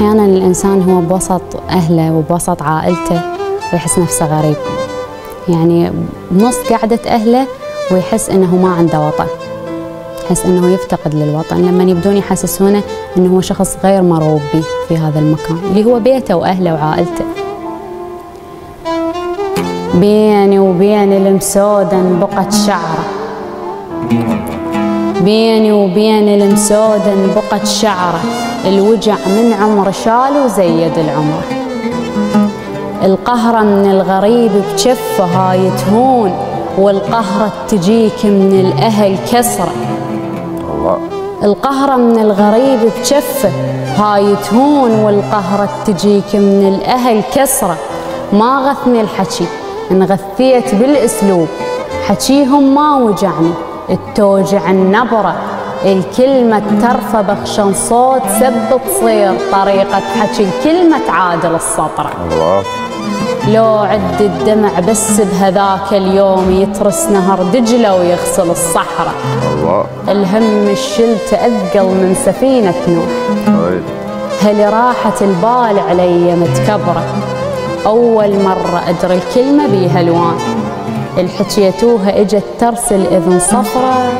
أحيانا الإنسان هو بوسط أهله وبوسط عائلته ويحس نفسه غريب، يعني بنص قعدة أهله ويحس إنه ما عنده وطن، يحس إنه يفتقد للوطن لما يبدون يحسسونه إنه هو شخص غير مرغوب به في هذا المكان اللي هو بيته وأهله وعائلته. بيني وبين المسودن بقت شعره، بيني وبين المسودن بقت شعره، الوجع من عمر شال وزيد العمر. القهرة من الغريب بجفه هاي تهون، والقهرة تجيك من الأهل كسرة. القهرة من الغريب بجفه هاي تهون، والقهرة تجيك من الأهل كسرة. ما غثني الحكي انغثيت بالأسلوب، حكيهم ما وجعني التوجع النبرة، الكلمة ترفى بخشن صوت سب تصير طريقة حكي الكلمة تعادل السطرة. لو عد الدمع بس بهذاك اليوم يترس نهر دجلة ويغسل الصحراء. الهم الشلت أثقل من سفينة نوح، هل راحت البال علي متكبرة. أول مرة أدري الكلمة بيها الوان، الحكيتوها اجت ترسل إذن صفرة.